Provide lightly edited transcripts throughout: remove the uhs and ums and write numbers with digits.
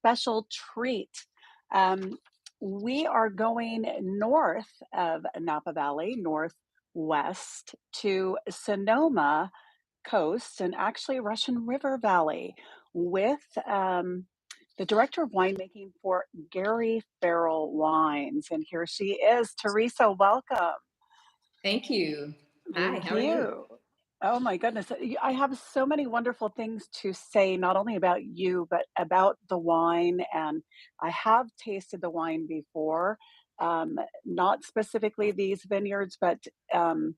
special treat. Um, we are going north of Napa Valley, northwest to Sonoma Coast and actually Russian River Valley with the director of winemaking for Gary Farrell Wines. And here she is. Teresa, welcome. Thank you. Hi, Thank how are you? you. Oh my goodness. I have so many wonderful things to say, not only about you, but about the wine. And I have tasted the wine before, not specifically these vineyards, um,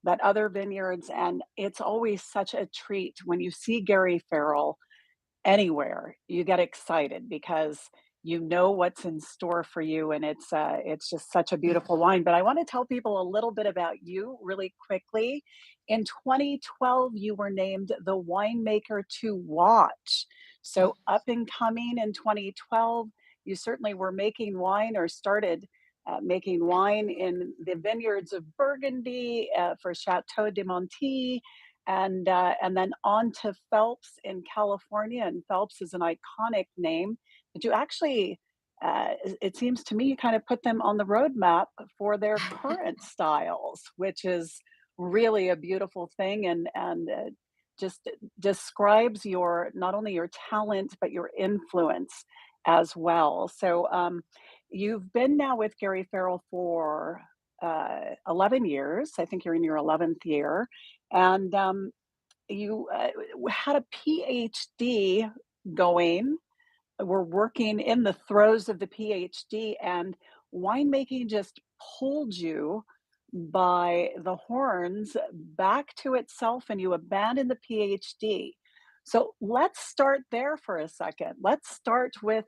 but other vineyards. And it's always such a treat when you see Gary Farrell anywhere, you get excited because you know what's in store for you, and it's just such a beautiful wine. But I want to tell people a little bit about you really quickly. In 2012, you were named the winemaker to watch. So up and coming in 2012, you certainly were making wine or started making wine in the vineyards of Burgundy for Chateau de Monty, and then on to Phelps in California. And Phelps is an iconic name, but you actually, it seems to me, you kind of put them on the roadmap for their current styles, which is really a beautiful thing, and just describes your not only your talent but your influence as well. So you've been now with Gary Farrell for 11 years. I think you're in your 11th year, and you had a PhD going. We're working in the throes of the PhD, and winemaking just pulled you by the horns back to itself, and you abandoned the PhD. So let's start there for a second. Let's start with,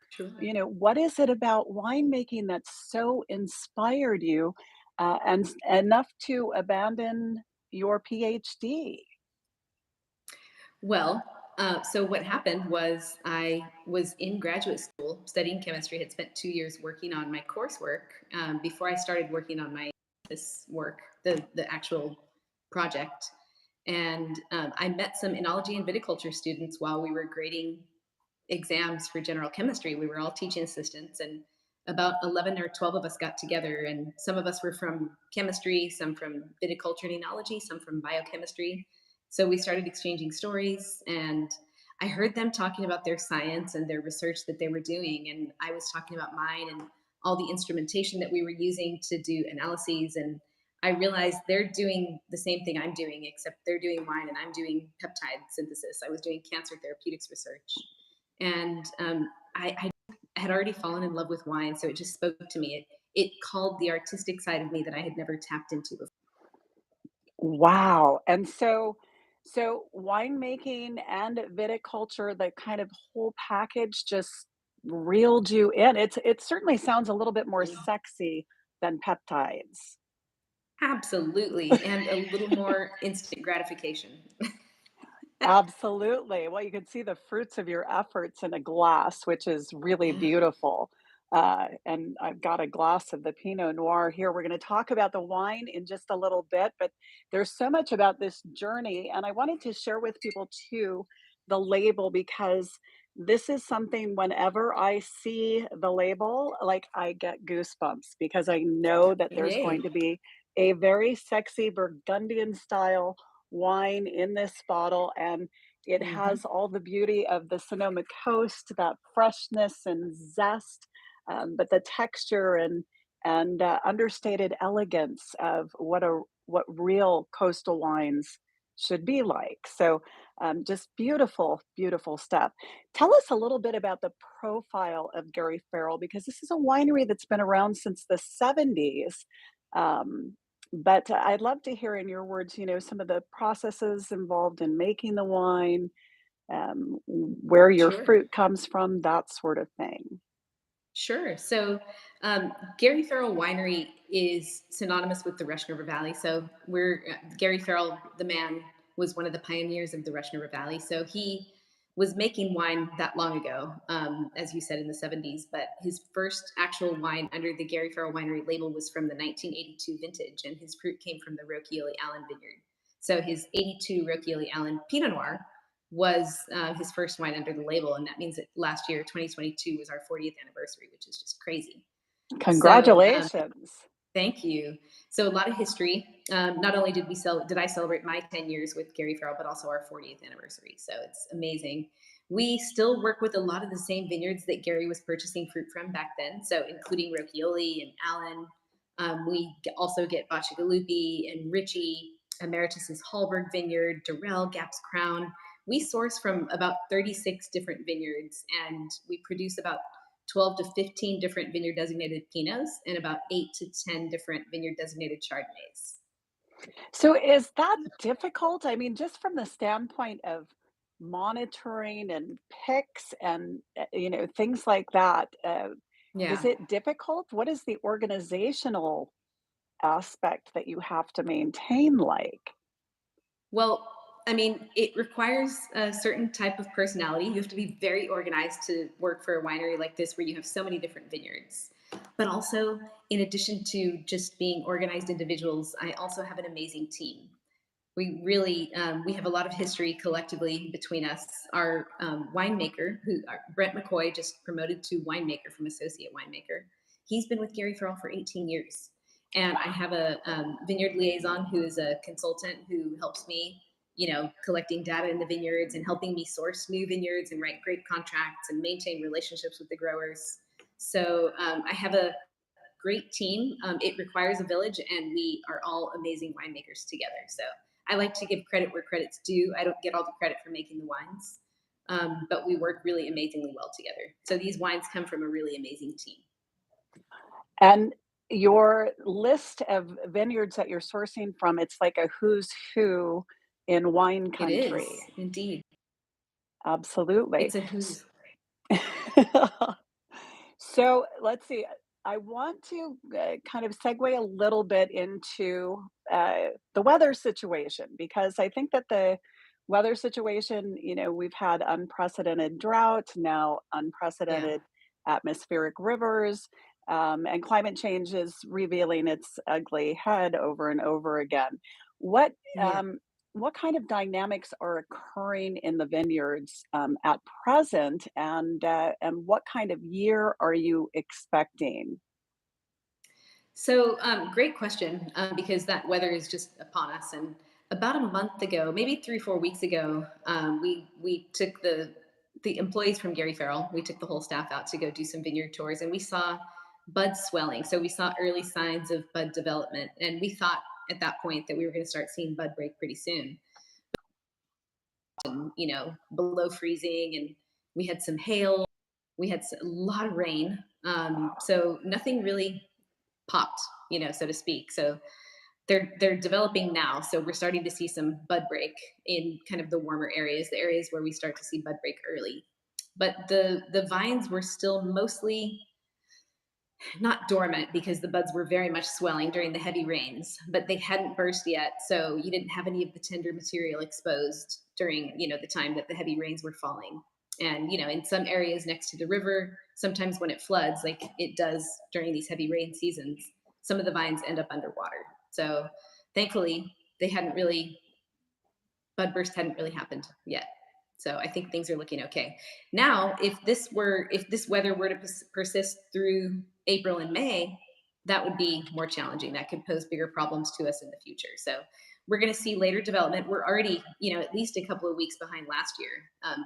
Sure. what is it about winemaking that so inspired you and enough to abandon your PhD? Well, so what happened was I was in graduate school studying chemistry, had spent 2 years working on my coursework before I started working on my this work, the actual project. And I met some enology and viticulture students while we were grading exams for general chemistry. We were all teaching assistants, and about 11 or 12 of us got together, and some of us were from chemistry, some from viticulture and enology, some from biochemistry. So we started exchanging stories, and I heard them talking about their science and their research that they were doing, and I was talking about mine and all the instrumentation that we were using to do analyses. And I realized they're doing the same thing I'm doing, except they're doing wine and I'm doing peptide synthesis. I was doing cancer therapeutics research. And I had already fallen in love with wine, so it just spoke to me. It called the artistic side of me that I had never tapped into before. Wow. And so winemaking and viticulture, the kind of whole package just reeled you in. It certainly sounds a little bit more sexy than peptides. Absolutely, and a little more instant gratification. Absolutely. Well, you can see the fruits of your efforts in a glass, which is really Yeah, beautiful. And I've got a glass of the Pinot Noir here. We're going to talk about the wine in just a little bit, but there's so much about this journey. And I wanted to share with people too the label, because this is something whenever I see the label, like I get goosebumps because I know that there's going yay. to be a very sexy Burgundian style wine in this bottle, and it Mhm. has all the beauty of the Sonoma coast, that freshness and zest, but the texture and understated elegance of what real coastal wines should be like. So, just beautiful, beautiful stuff. Tell us a little bit about the profile of Gary Farrell, because this is a winery that's been around since the 70s. Um, but I'd love to hear in your words, some of the processes involved in making the wine, where your Sure. fruit comes from, that sort of thing. Sure. So, Gary Farrell Winery is synonymous with the Russian River Valley. So, Gary Farrell, the man, was one of the pioneers of the Russian River Valley. So, he was making wine that long ago, as you said, in the 70s. But his first actual wine under the Gary Farrell Winery label was from the 1982 vintage, and his fruit came from the Rochioli Allen vineyard. So, his 82 Rochioli Allen Pinot Noir was his first wine under the label. And that means that last year, 2022, was our 40th anniversary, which is just crazy. So Congratulations. thank you. So a lot of history. Not only did I celebrate my 10 years with Gary Farrell, but also our 40th anniversary. So it's amazing. We still work with a lot of the same vineyards that Gary was purchasing fruit from back then. So including Rocchioli and Allen. Also get Bacigalupi and Ritchie, Emeritus's Hallberg Vineyard, Durrell, Gaps Crown. We source from about 36 different vineyards, and we produce about 12 to 15 different vineyard designated Pinots and about 8 to 10 different vineyard designated Chardonnays. So is that difficult? I mean, just from the standpoint of monitoring and picks and, things like that, is Yeah. it difficult? What is the organizational aspect that you have to maintain like? Well, I mean, it requires a certain type of personality. You have to be very organized to work for a winery like this where you have so many different vineyards. But also, in addition to just being organized individuals, I also have an amazing team. We have a lot of history collectively between us. Our winemaker, Brent McCoy, just promoted to winemaker from associate winemaker. He's been with Gary Farrell for 18 years, and I have a vineyard liaison who is a consultant who helps me, collecting data in the vineyards and helping me source new vineyards and write great contracts and maintain relationships with the growers. So I have a great team. It requires a village, and we are all amazing winemakers together. So I like to give credit where credit's due. I don't get all the credit for making the wines, but we work really amazingly well together. So these wines come from a really amazing team. And your list of vineyards that you're sourcing from, it's like a who's who in wine It is country. indeed. Absolutely. It's a who's. So let's see. I want to kind of segue a little bit into the weather situation because I think that the weather situation, we've had unprecedented drought, now Yeah, unprecedented atmospheric rivers, and climate change is revealing its ugly head over and over again. What yeah. um, what kind of dynamics are occurring in the vineyards at present, and what kind of year are you expecting? So great question, because that weather is just upon us. And about a month ago, maybe 3 4 weeks ago, we took the employees from Gary Farrell. We took the whole staff out to go do some vineyard tours, and we saw bud swelling. So we saw early signs of bud development, and we thought at that point that we were going to start seeing bud break pretty soon. And below freezing, and we had some hail. We had a lot of rain. So nothing really popped, so to speak. So they're developing now. So we're starting to see some bud break in kind of the warmer areas, the areas where we start to see bud break early. But the vines were still mostly not dormant because the buds were very much swelling during the heavy rains, but they hadn't burst yet. So you didn't have any of the tender material exposed during, the time that the heavy rains were falling. And, in some areas next to the river, sometimes when it floods, like it does during these heavy rain seasons, some of the vines end up underwater. So thankfully, they hadn't really bud burst hadn't really happened yet. So I think things are looking okay. Now, if this weather were to persist through April and May, that would be more challenging. That could pose bigger problems to us in the future. So we're going to see later development. We're already, at least a couple of weeks behind last year,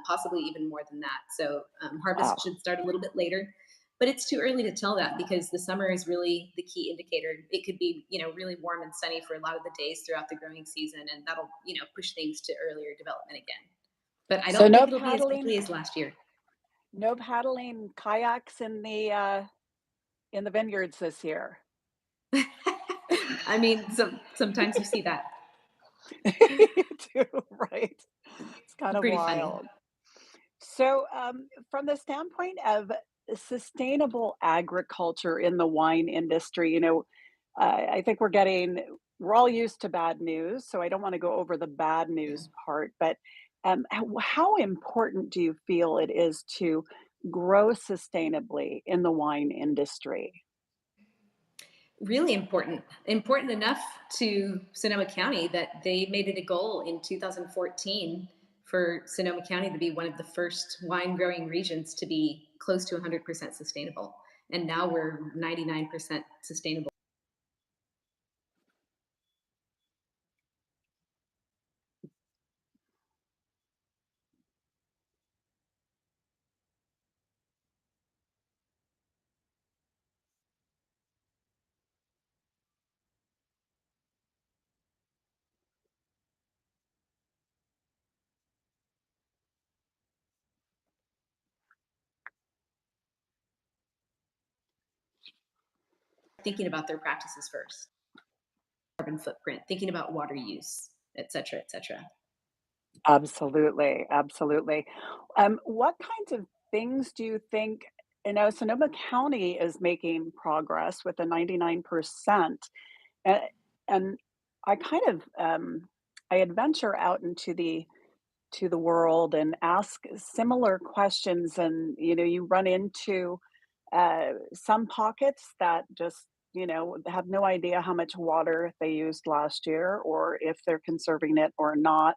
possibly even more than that. So harvest Wow. should start a little bit later, but it's too early to tell that because the summer is really the key indicator. It could be, really warm and sunny for a lot of the days throughout the growing season, and that'll, push things to earlier development again. But I So don't think it'll be as quickly as last year. no paddling kayaks in the vineyards this year. I mean, sometimes you see that. You do, right? It's kind of Pretty funny. wild. So, from the standpoint of sustainable agriculture in the wine industry, I think we're all used to bad news, so I don't want to go over the bad Yeah. news part, but how important do you feel it is to grow sustainably in the wine industry? Really important enough to Sonoma County that they made it a goal in 2014 for Sonoma County to be one of the first wine growing regions to be close to 100% sustainable. And now we're 99% sustainable. Thinking about their practices first, carbon footprint, thinking about water use, et cetera, et cetera. Absolutely, absolutely. What kinds of things do you think, Sonoma County is making progress with the 99%, a and I kind of, I adventure out into the world and ask similar questions, and, you run into, some pockets that just, have no idea how much water they used last year or if they're conserving it or not.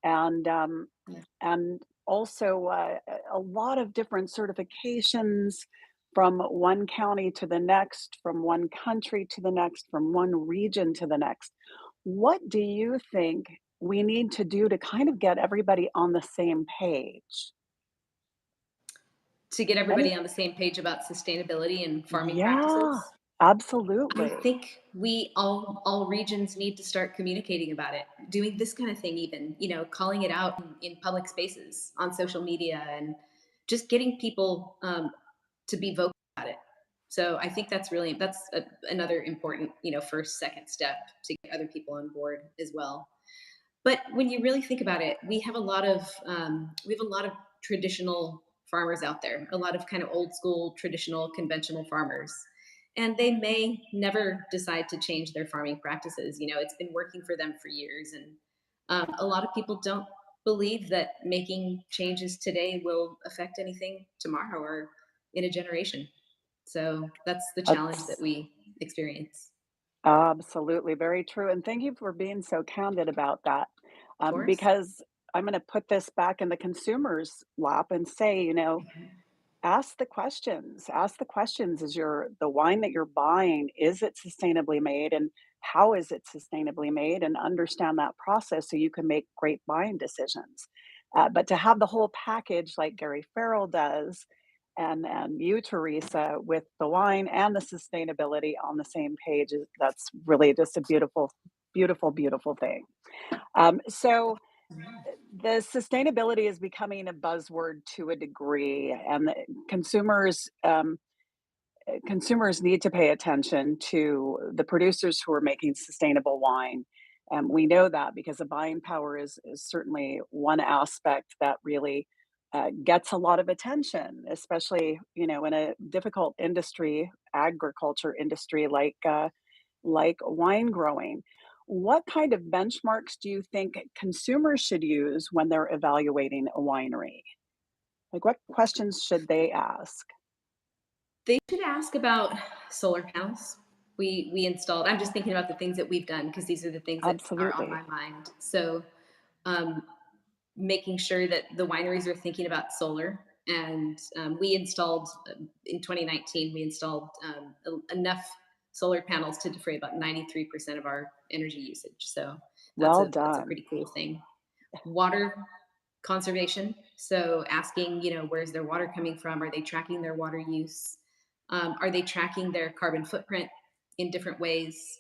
And Yeah. and also a lot of different certifications from one county to the next, from one country to the next, from one region to the next. What do you think we need to do to kind of get everybody on the same page? To get everybody Any on the same page about sustainability and farming Yeah, practices, I absolutely. think we all regions need to start communicating about it, doing this kind of thing, even calling it out in public spaces on social media, and just getting people to be vocal about it. So I think another important first second step to get other people on board as well. But when you really think about it, we have a lot of traditional farmers out there, a lot of kind of old school, traditional, conventional farmers, and they may never decide to change their farming practices. It's been working for them for years, and a lot of people don't believe that making changes today will affect anything tomorrow or in a generation. So that's the challenge that That's we experience. absolutely very true. And thank you for being so candid about that. Of course. Because I'm going to put this back in the consumer's lap and say, ask the questions. Ask the questions. Is the wine that you're buying, is it sustainably made? And how is it sustainably made? And understand that process so you can make great buying decisions. But to have the whole package like Gary Farrell does, and you, Teresa, with the wine and the sustainability on the same page, that's really just a beautiful, beautiful, beautiful thing. So the sustainability is becoming a buzzword to a degree, and the consumers need to pay attention to the producers who are making sustainable wine. And we know that because the buying power is certainly one aspect that really gets a lot of attention, especially in a difficult industry, agriculture industry like wine growing. What kind of benchmarks do you think consumers should use when they're evaluating a winery? Like, what questions should they ask? They should ask about solar panels. We installed. I'm just thinking about the things that we've done because these are the things that are on my Absolutely. mind. So, um, making sure that the wineries are thinking about solar, and we installed in 2019. We installed enough solar panels to defray about 93% of our energy usage. So Well that's a done. pretty cool thing. Water conservation. So asking, where's their water coming from? Are they tracking their water use? Are they tracking their carbon footprint in different ways?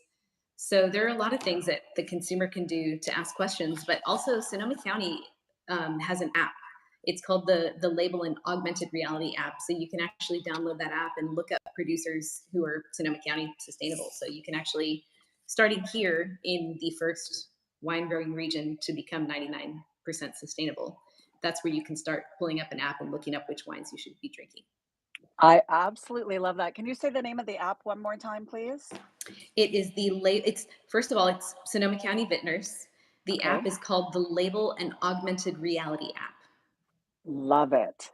So there are a lot of things that the consumer can do to ask questions, but also Sonoma County has an app. It's called the Label and Augmented Reality app. So you can actually download that app and look up producers who are Sonoma County sustainable. So you can actually, starting here in the first wine growing region to become 99% sustainable, that's where you can start pulling up an app and looking up which wines you should be drinking. I absolutely love that. Can you say the name of the app one more time, please? It is it's first of all, it's Sonoma County Vintners. The app Okay. is called the Label and Augmented Reality app. Love it.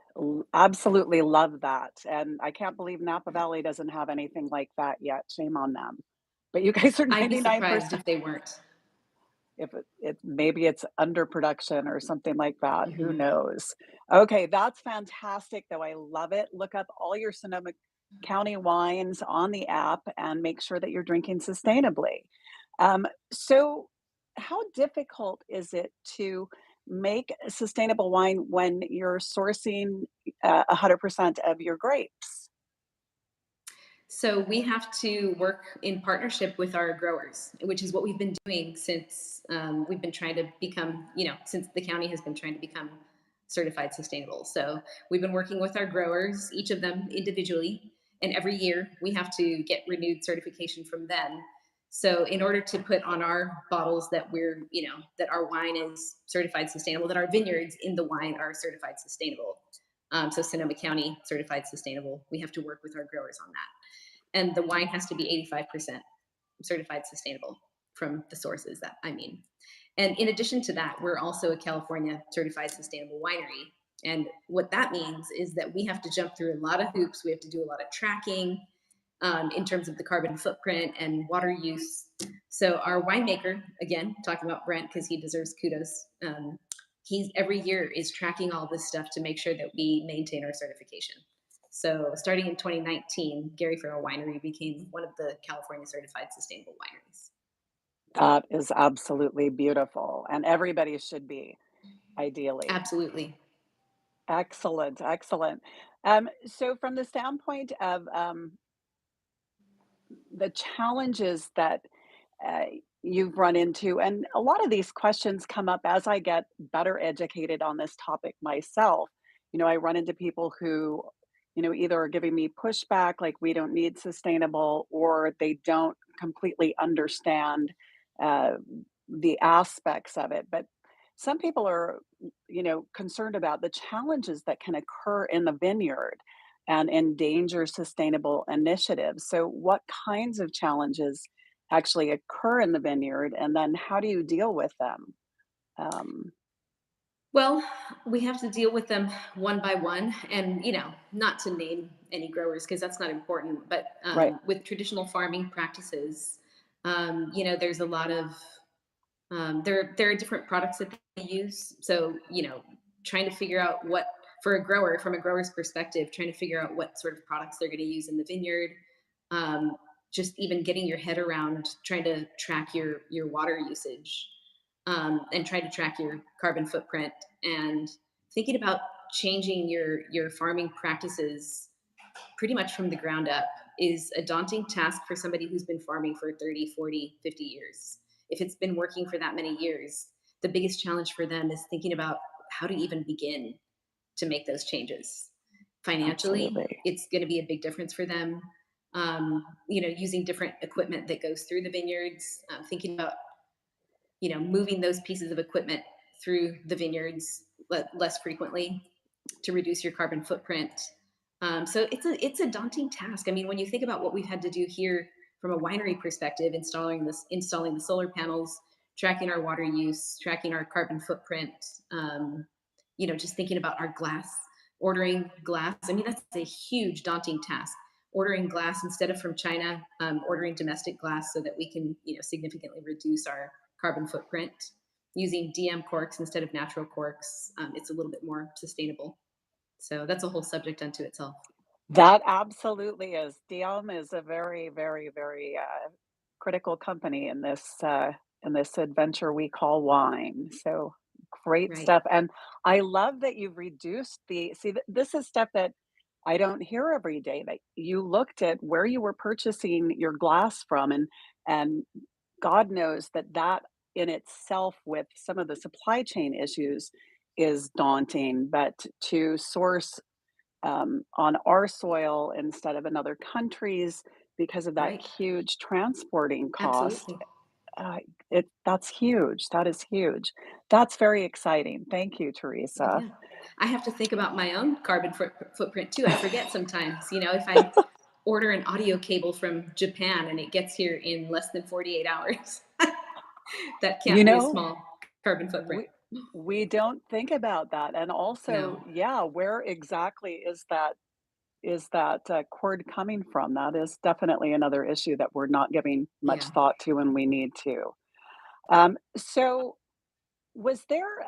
Absolutely love that. And I can't believe Napa Valley doesn't have anything like that yet. Shame on them. But you guys are I'd be surprised 99%. if they weren't. if maybe it's underproduction or something like that. Who Mhm. knows? Okay, that's fantastic, though. I love it. Look up all your Sonoma County wines on the app and make sure that you're drinking sustainably. So, how difficult is it to make sustainable wine when you're sourcing 100% of your grapes? So we have to work in partnership with our growers, which is what we've been doing since we've been trying to become, since the county has been trying to become certified sustainable. So we've been working with our growers, each of them individually, and every year we have to get renewed certification from them. So in order to put on our bottles that that our wine is certified sustainable, that our vineyards in the wine are certified sustainable. So Sonoma County certified sustainable, we have to work with our growers on that, and the wine has to be 85% certified sustainable from the sources that I mean. And in addition to that, we're also a California certified sustainable winery. And what that means is that we have to jump through a lot of hoops. We have to do a lot of tracking in terms of the carbon footprint and water use. So our winemaker, again, talking about Brent because he deserves kudos. He's every year is tracking all this stuff to make sure that we maintain our certification. So starting in 2019, Gary Farrell Winery became one of the California certified sustainable wineries. That is absolutely beautiful, and everybody should be, ideally. Absolutely. Excellent, excellent. So from the standpoint of the challenges that uh, you've run into, and a lot of these questions come up as I get better educated on this topic myself. I run into people who, either are giving me pushback, like we don't need sustainable, or they don't completely understand uh, the aspects of it. But some people are, concerned about the challenges that can occur in the vineyard and endanger sustainable initiatives. So, what kinds of challenges actually occur in the vineyard, and then how do you deal with them? Um, Well, we have to deal with them one by one, and not to name any growers because that's not important. But right, with traditional farming practices, there's a lot of there are different products that they use. So trying to figure out what for a grower from a grower's perspective, trying to figure out what sort of products they're going to use in the vineyard. Um, just even getting your head around trying to track your water usage and try to track your carbon footprint and thinking about changing your farming practices pretty much from the ground up is a daunting task for somebody who's been farming for 30, 40, 50 years. If it's been working for that many years, the biggest challenge for them is thinking about how to even begin to make those changes. Financially, absolutely. it's going to be a big difference for them. Using different equipment that goes through the vineyards, thinking about moving those pieces of equipment through the vineyards less frequently to reduce your carbon footprint. So it's a daunting task. I mean, when you think about what we've had to do here from a winery perspective, installing the solar panels, tracking our water use, tracking our carbon footprint, just thinking about our glass, ordering glass. I mean, that's a huge daunting task. Ordering glass instead of from China, ordering domestic glass so that we can significantly reduce our carbon footprint. Using DM corks instead of natural corks, it's a little bit more sustainable. So that's a whole subject unto itself. That absolutely is. Diom is a very, very, very critical company in this adventure we call wine. So great Right. stuff. And I love that you've reduced this is stuff that I don't hear every day, that you looked at where you were purchasing your glass from, and God knows that that in itself, with some of the supply chain issues, is daunting. But to source on our soil instead of another country's because of that Right. huge transporting cost. Absolutely. Uh, that's huge. That is huge. That's very exciting. Thank you, Teresa. Yeah. I have to think about my own carbon footprint too. I forget sometimes, if I order an audio cable from Japan and it gets here in less than 48 hours, that You can't be a know, small carbon footprint. we we don't think about that, and also, No. yeah, where exactly is that cord coming from? That is definitely another issue that we're not giving much Yeah. thought to, and we need to. So was there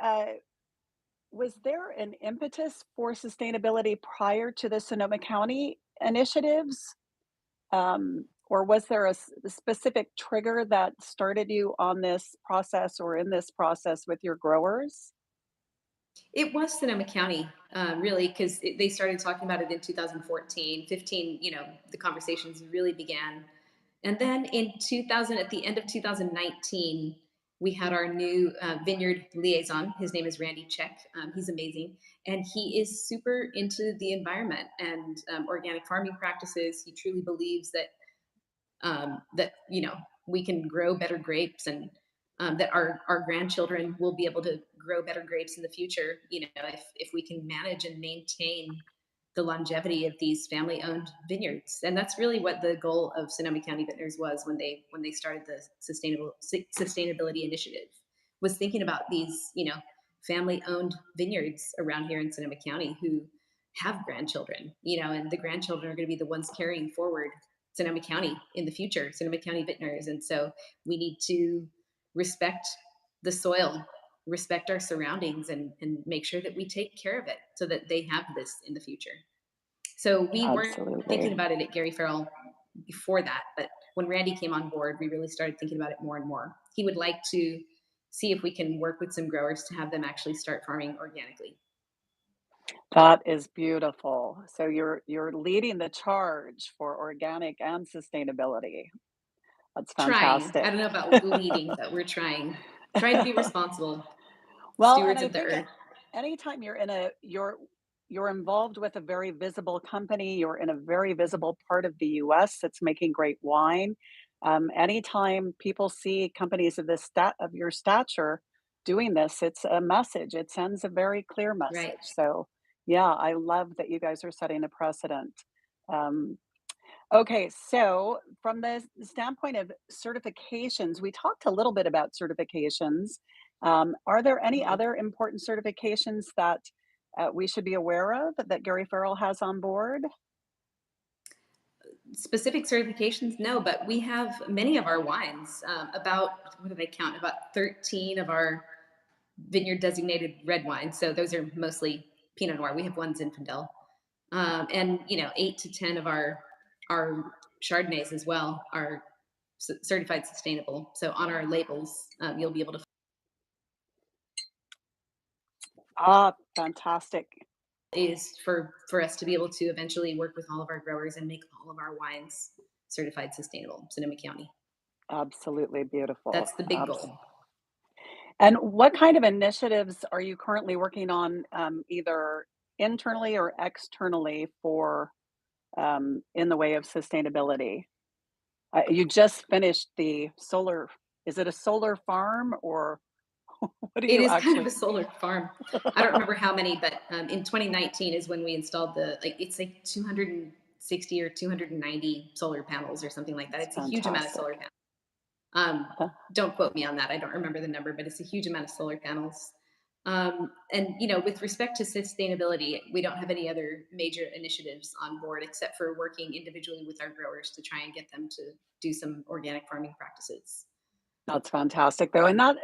an impetus for sustainability prior to the Sonoma County initiatives? Or was there a specific trigger that started you on this process or in this process with your growers? It was Sonoma County, really, because they started talking about it in 2014, 15. The conversations really began. And then in 2000, at the end of 2019, we had our new vineyard liaison. His name is Randy Check. He's amazing. And he is super into the environment and organic farming practices. He truly believes that we can grow better grapes, and that our grandchildren will be able to grow better grapes in the future, if we can manage and maintain the longevity of these family owned vineyards. And that's really what the goal of Sonoma County Vintners was when they started the sustainability initiative, was thinking about these family owned vineyards around here in Sonoma County who have grandchildren, and the grandchildren are going to be the ones carrying forward Sonoma County in the future, Sonoma County Vintners. And so we need to respect the soil, respect our surroundings, and make sure that we take care of it so that they have this in the future. So we weren't thinking Absolutely. about it at Gary Farrell before that, but when Randy came on board, we really started thinking about it more and more. He would like to see if we can work with some growers to have them actually start farming organically. That is beautiful. So you're leading the charge for organic and sustainability. That's Trying. I fantastic. don't know about leading, but we're trying to be responsible Well, and stewards I of the think earth. anytime you're involved with a very visible company, you're in a very visible part of the US that's making great wine. Anytime people see companies of of your stature doing this, it's a message. It sends a very clear Right. message. So yeah, I love that you guys are setting a precedent. Um, Okay, so from the standpoint of certifications, we talked a little bit about certifications. Are there any Mhm. other important certifications that we should be aware of that Gary Farrell has on board? Specific certifications, no, but we have many of our wines. About, what did I count? About 13 of our vineyard designated red wines. So those are mostly Pinot Noir. We have one Zinfandel, and 8 to 10 of our Chardonnays as well are certified sustainable. So on our labels, you'll be able to Ah, fantastic. is for us to be able to eventually work with all of our growers and make all of our wines certified sustainable, Sonoma County. Absolutely beautiful. That's the big goal. And what kind of initiatives are you currently working on, either internally or externally for in the way of sustainability? You just finished the solar. Is it a solar farm or what do It you is kind of actually? a solar farm. I don't remember how many, but in 2019 is when we installed it's like 260 or 290 solar panels or something like that. It's It's a huge amount of solar fantastic. panels. Don't quote me on that. I don't remember the number, but it's a huge amount of solar panels. And with respect to sustainability, we don't have any other major initiatives on board except for working individually with our growers to try and get them to do some organic farming practices. That's fantastic, though, and that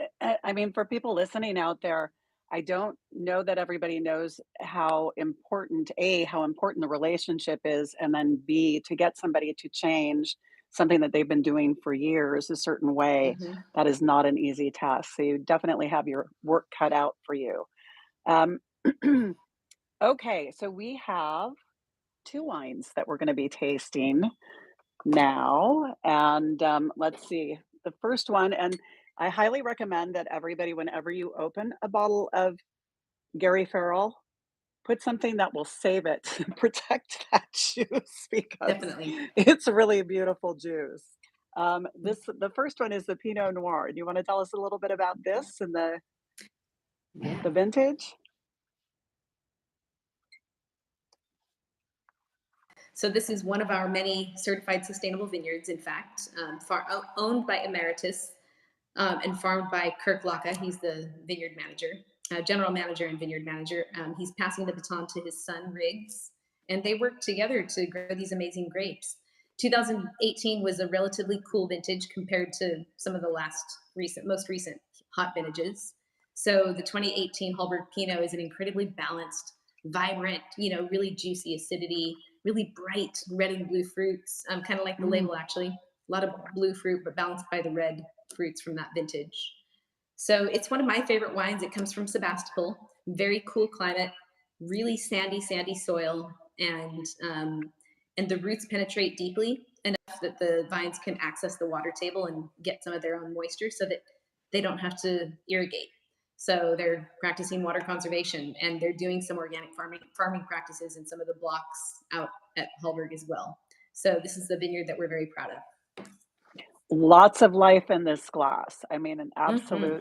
I mean, for people listening out there, I don't know that everybody knows how important, A, how important the relationship is, and then B, to get somebody to change something that they've been doing for years a certain way, Hmm. that is not an easy task, so you definitely have your work cut out for you. Um, okay, so we have 2 wines that we're gonna be tasting now. And let's see, the first one, and I highly recommend that everybody, whenever you open a bottle of Gary Farrell, put something that will save it, protect that juice because Definitely. it's really a beautiful juice. The first one is the Pinot Noir. Do you want to tell us a little bit about this and Yeah. the vintage? So this is one of our many certified sustainable vineyards. In fact, owned by Emeritus and farmed by Kirk Laka. He's the vineyard manager, general manager, and vineyard manager. He's passing the baton to his son Riggs, and they work together to grow these amazing grapes. 2018 was a relatively cool vintage compared to some of the most recent hot vintages. So the 2018 Hallberg Pinot is an incredibly balanced, vibrant, really juicy acidity, really bright red and blue fruits, kind of like the Mm. label actually. A lot of blue fruit, but balanced by the red fruits from that vintage. So it's one of my favorite wines. It comes from Sebastopol, very cool climate, really sandy soil, and the roots penetrate deeply enough that the vines can access the water table and get some of their own moisture, so that they don't have to irrigate. So they're practicing water conservation, and they're doing some organic farming practices in some of the blocks out at Hallberg as well. So this is the vineyard that we're very proud of. Lots of life in this glass. I mean, an Hmm.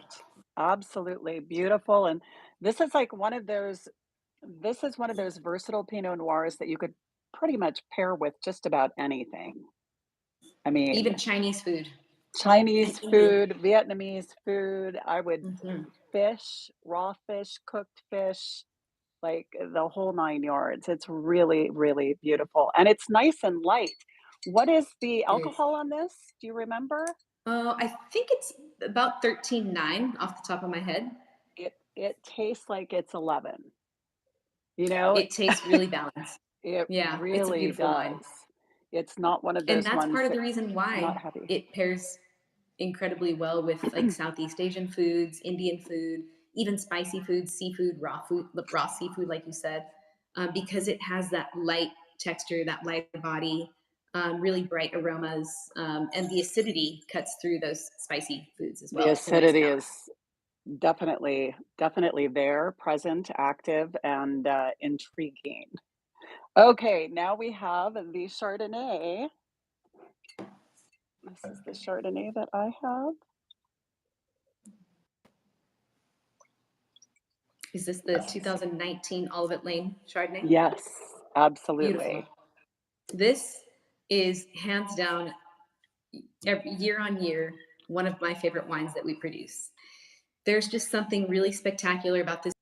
absolutely beautiful, and this is like one of those this is one of those versatile Pinot Noirs that you could pretty much pair with just about anything. I mean, Even Chinese food. Chinese food, Vietnamese food, I would Hmm. fish, raw fish, cooked fish, like the whole 9 yards. It's really, really beautiful, and it's nice and light. What is the It is. alcohol on this? Do you remember? I think it's about 13.9 off the top of my head. It tastes like it's 11, you know? It tastes really balanced. It Yeah, it's a really beautiful wine. does. It's not one of And those that's ones part of that the reason not why heavy. it pairs incredibly well with like Southeast Asian foods, Indian food, even spicy foods, seafood, raw seafood, like you said, because it has that light texture, that light body, really bright aromas, and the acidity cuts through those spicy foods as The well. It's a nice acidity is balance. definitely there, present, active, and, intriguing. Okay, now we have the Chardonnay. This is the Chardonnay that I have. Is this the This is 2019 Olivet Lane Chardonnay? yes, absolutely. Beautiful. This is hands down, year on year, one of my favorite wines that we produce. There's just something really spectacular about this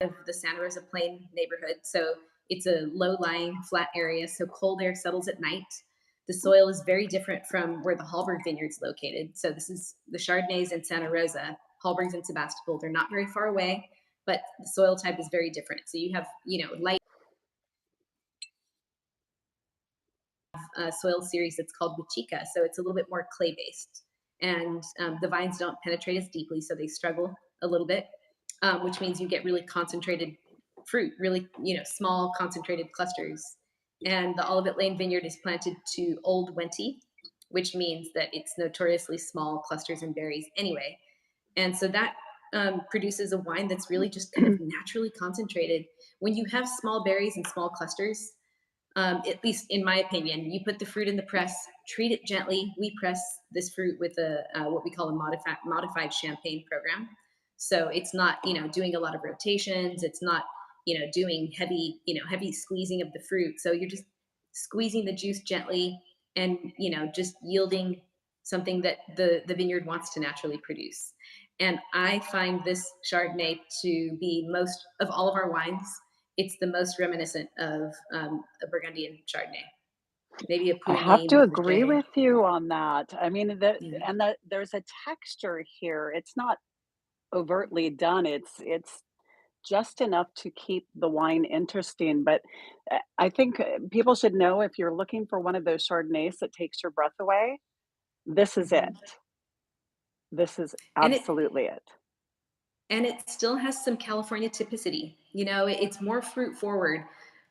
of the Santa Rosa Plain neighborhood. So it's a low-lying, flat area, so cold air settles at night. The soil is very different from where the Hallberg Vineyard is located. So this is the Chardonnays in Santa Rosa, Hallberg's in Sebastopol. They're not very far away, but the soil type is very different. So you have, light soil series that's called Huachica. So it's a little bit more clay based. And the vines don't penetrate as deeply, so they struggle a little bit, which means you get really concentrated fruit, really, small concentrated clusters. And the Olivet Lane Vineyard is planted to Old Wente, which means that it's notoriously small clusters and berries anyway. And so that produces a wine that's really just kind of naturally concentrated. When you have small berries and small clusters, at least in my opinion, you put the fruit in the press, treat it gently. We press this fruit with a what we call a modified champagne program. So it's not doing a lot of rotations. It's not doing heavy squeezing of the fruit. So you're just squeezing the juice gently and just yielding something that the vineyard wants to naturally produce. And I find this Chardonnay to be most of all of our wines, it's the most reminiscent of a Burgundian Chardonnay, maybe a I have Puigny to agree Montrachet. with you on that. I mean, Yeah. there's a texture here. It's not overtly done. It's just enough to keep the wine interesting, but, I think, people should know if you're looking for one of those Chardonnays that takes your breath away, this is it. Mhm. This is And it absolutely it. and it still has some California typicity. It's more fruit forward.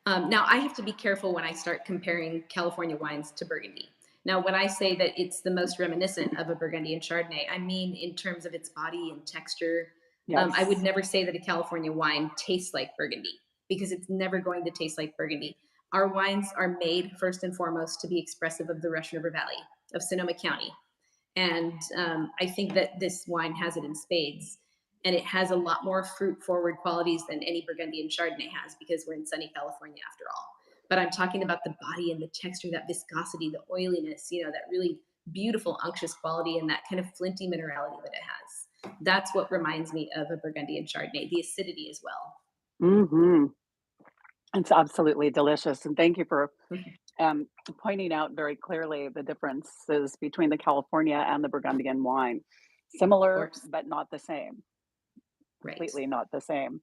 Now, I have to be careful when I start comparing California wines to Burgundy. Now, when I say that it's the most reminiscent of a Burgundian Chardonnay, I mean in terms of its body and texture. I would Yes. never say that a California wine tastes like Burgundy because it's never going to taste like Burgundy. Our wines are made first and foremost to be expressive of the Russian River Valley of Sonoma County. And I think that this wine has it in spades. And it has a lot more fruit forward qualities than any Burgundian Chardonnay has because we're in sunny California after all. But I'm talking about the body and the texture, that viscosity, the oiliness, that really beautiful unctuous quality and that kind of flinty minerality that it has. That's what reminds me of a Burgundian Chardonnay, the acidity as well. Mhm. It's absolutely delicious, and thank you for Mhm. um, pointing out very clearly the differences between the California and the Burgundian wine. Of Similar, course. but not the same. Right. Completely not the same.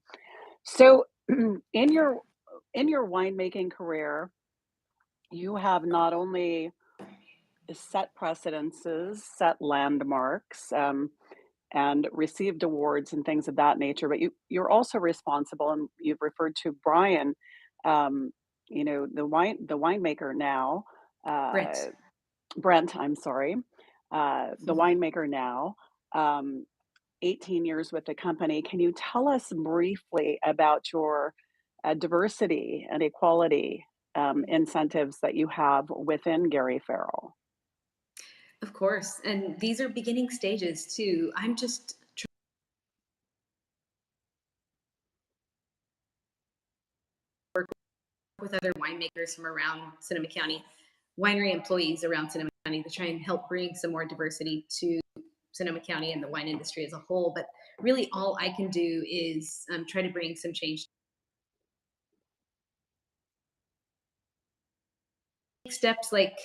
So, in your winemaking career, you have not only set precedences, set landmarks, and received awards and things of that nature, but you're also responsible, and you've referred to Brian, um, the winemaker now, uh, Brent. Brent, I'm sorry, the Mhm. winemaker now, um, 18 years with the company. Can you tell us briefly about your diversity and equality incentives that you have within Gary Farrell? Of course. And these are beginning stages too. I'm just with other winemakers from around Sonoma County, winery employees around Sonoma County to try and help bring some more diversity to Sonoma County and the wine industry as a whole. But really, all I can do is try to bring some change. Steps like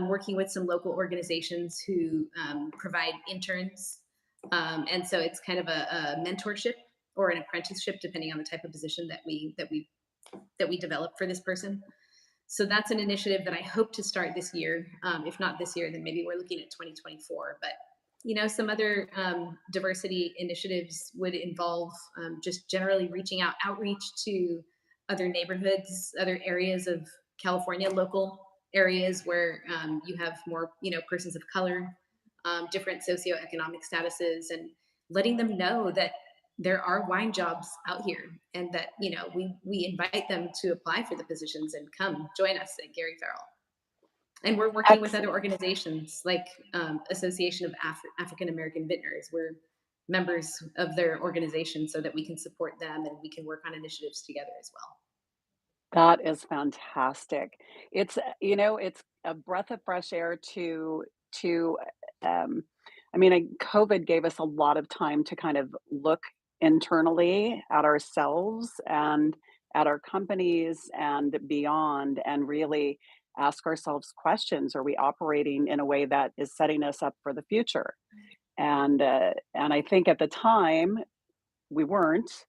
working with some local organizations who provide interns, and so it's kind of a mentorship or an apprenticeship, depending on the type of position that we develop for this person. So that's an initiative that I hope to start this year. If not this year, then maybe we're looking at 2024. But some other diversity initiatives would involve just generally reaching out, outreach to other neighborhoods, other areas of California, local areas where you have more, persons of color, different socioeconomic statuses, and letting them know that there are wine jobs out here, and that we invite them to apply for the positions and come join us at Gary Farrell. And we're working with other Excellent. organizations like Association of African American Vintners. We're members of their organization so that we can support them and we can work on initiatives together as well. That is fantastic. It's a breath of fresh air to, um, COVID gave us a lot of time to kind of look internally at ourselves and at our companies and beyond, and really ask ourselves questions. Are we operating in a way that is setting us up for the future? And I think at the time we weren't,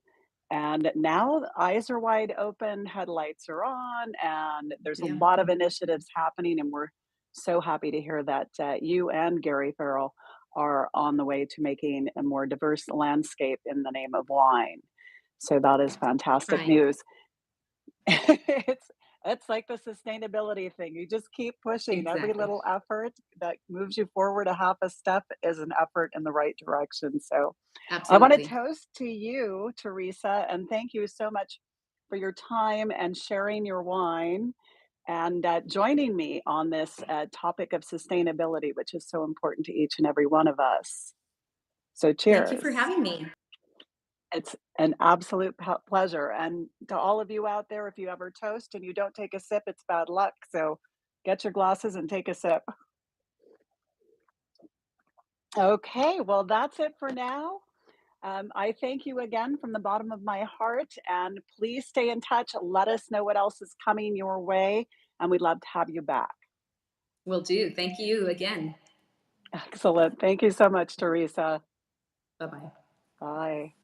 and now the eyes are wide open, headlights are on, and there's a Yeah. lot of initiatives happening. And we're so happy to hear that you and Gary Farrell are on the way to making a more diverse landscape in the name of wine. So that is fantastic Trying. news. It's like the sustainability thing. You just keep pushing. Every Exactly. little effort that moves you forward a half a step is an effort in the right direction. So I want to Absolutely. toast to you, Teresa, and thank you so much for your time and sharing your wine and joining me on this topic of sustainability, which is so important to each and every one of us. So, Thank you for cheers. having me. It's an absolute pleasure. And to all of you out there, if you ever toast and you don't take a sip, it's bad luck. So, get your glasses and take a sip. Okay, well, that's it for now. I thank you again from the bottom of my heart, and please stay in touch. Let us know what else is coming your way, and we'd love to have you back. Will do. Thank you again. Excellent. Thank you so much, Teresa. Bye bye. Bye.